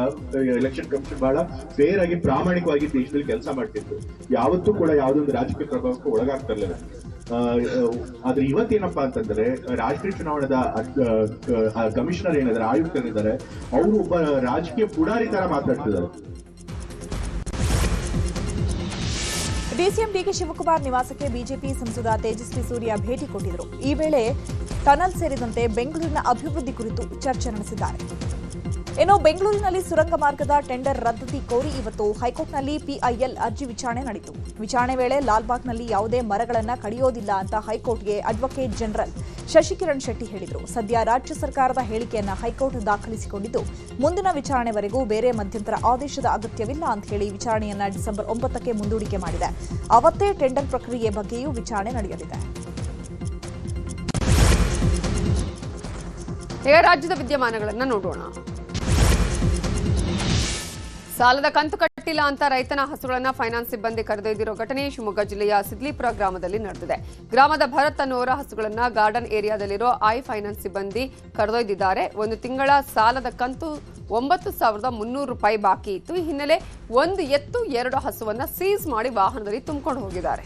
ಎಲೆಕ್ಷನ್ ಕಮಿಷನ್ ಬಹಳ ಫೇರ್ ಆಗಿ ಪ್ರಾಮಾಣಿಕವಾಗಿ ದೇಶದಲ್ಲಿ ಕೆಲಸ ಮಾಡ್ತಿದ್ರು. ಯಾವತ್ತೂ ಕೂಡ ಯಾವುದೊಂದು ರಾಜಕೀಯ ಪ್ರಭಾವಕ್ಕೆ ಒಳಗಾಗ್ತಿರ್ಲಿಲ್ಲ. ಆದ್ರೆ ಇವತ್ತೇನಪ್ಪಾ ಅಂತಂದ್ರೆ ರಾಷ್ಟ್ರೀಯ ಚುನಾವಣೆದ ಕಮಿಷನರ್ ಏನಿದ್ದಾರೆ, ಆಯುಕ್ತರಿದ್ದಾರೆ, ಅವರು ಒಬ್ಬ ರಾಜಕೀಯ ಪುಡಾರಿ ತರ ಮಾತಾಡ್ತಿದ್ದಾರೆ. ಡಿಸಿಎಂ ಡಿಕೆ ಶಿವಕುಮಾರ್ ನಿವಾಸಕ್ಕೆ ಬಿಜೆಪಿ ಸಂಸದ ತೇಜಸ್ವಿ ಸೂರ್ಯ ಭೇಟಿ ಕೊಟ್ಟಿದ್ದರು. ಈ ವೇಳೆ ಟನಲ್ ಸೇರಿದಂತೆ ಬೆಂಗಳೂರಿನ ಅಭಿವೃದ್ಧಿ ಕುರಿತು ಚರ್ಚೆ ನಡೆಸಿದ್ದಾರೆ. ಇನ್ನು ಬೆಂಗಳೂರಿನಲ್ಲಿ ಸುರಂಗ ಮಾರ್ಗದ ಟೆಂಡರ್ ರದ್ದತಿ ಕೋರಿ ಇವತ್ತು ಹೈಕೋರ್ಟ್ನಲ್ಲಿ ಪಿಐಎಲ್ ಅರ್ಜಿ ವಿಚಾರಣೆ ನಡೆಯಿತು. ವಿಚಾರಣೆ ವೇಳೆ ಲಾಲ್ಬಾಗ್ನಲ್ಲಿ ಯಾವುದೇ ಮರಗಳನ್ನು ಕಡಿಯೋದಿಲ್ಲ ಅಂತ ಹೈಕೋರ್ಟ್ಗೆ ಅಡ್ವೊಕೇಟ್ ಜನರಲ್ ಶಶಿಕಿರಣ್ ಶೆಟ್ಟಿ ಹೇಳಿದರು. ಸದ್ಯ ರಾಜ್ಯ ಸರ್ಕಾರದ ಹೇಳಿಕೆಯನ್ನು ಹೈಕೋರ್ಟ್ ದಾಖಲಿಸಿಕೊಂಡಿದ್ದು, ಮುಂದಿನ ವಿಚಾರಣೆವರೆಗೂ ಬೇರೆ ಮಧ್ಯಂತರ ಆದೇಶದ ಅಗತ್ಯವಿಲ್ಲ ಅಂತ ಹೇಳಿ ವಿಚಾರಣೆಯನ್ನು ಡಿಸೆಂಬರ್ 9ಕ್ಕೆ ಮುಂದೂಡಿಕೆ ಮಾಡಿದೆ. ಅವತ್ತೇ ಟೆಂಡರ್ ಪ್ರಕ್ರಿಯೆ ಬಗ್ಗೆಯೂ ವಿಚಾರಣೆ ನಡೆಯಲಿದೆ. ಈಗ ರಾಜ್ಯದ ವಿದ್ಯಮಾನಗಳನ್ನು ನೋಡೋಣ. ಸಾಲದ ಕಂತು ಕಟ್ಟಿಲ್ಲ ಅಂತ ರೈತನ ಹಸುಗಳನ್ನ ಫೈನಾನ್ಸ್ ಸಿಬ್ಬಂದಿ ಕರೆದೊಯ್ದಿರೋ ಘಟನೆ ಶಿವಮೊಗ್ಗ ಜಿಲ್ಲೆಯ ಸಿದ್ಲಿಪುರ ಗ್ರಾಮದಲ್ಲಿ ನಡೆದಿದೆ. ಗ್ರಾಮದ ಭರತ್ ಅನ್ನೋರ ಹಸುಗಳನ್ನ ಗಾರ್ಡನ್ ಏರಿಯಾದಲ್ಲಿರೋ ಫೈನಾನ್ಸ್ ಸಿಬ್ಬಂದಿ ಕರೆದೊಯ್ದಿದ್ದಾರೆ. ಒಂದು ತಿಂಗಳ ಸಾಲದ ಕಂತು 9,300 ರೂಪಾಯಿ ಬಾಕಿ ಇತ್ತು. ಈ ಹಿನ್ನೆಲೆ ಒಂದು ಎತ್ತು 2 ಹಸುವನ್ನ ಸೀಸ್ ಮಾಡಿ ವಾಹನದಲ್ಲಿ ತುಂಬಿಕೊಂಡು ಹೋಗಿದ್ದಾರೆ.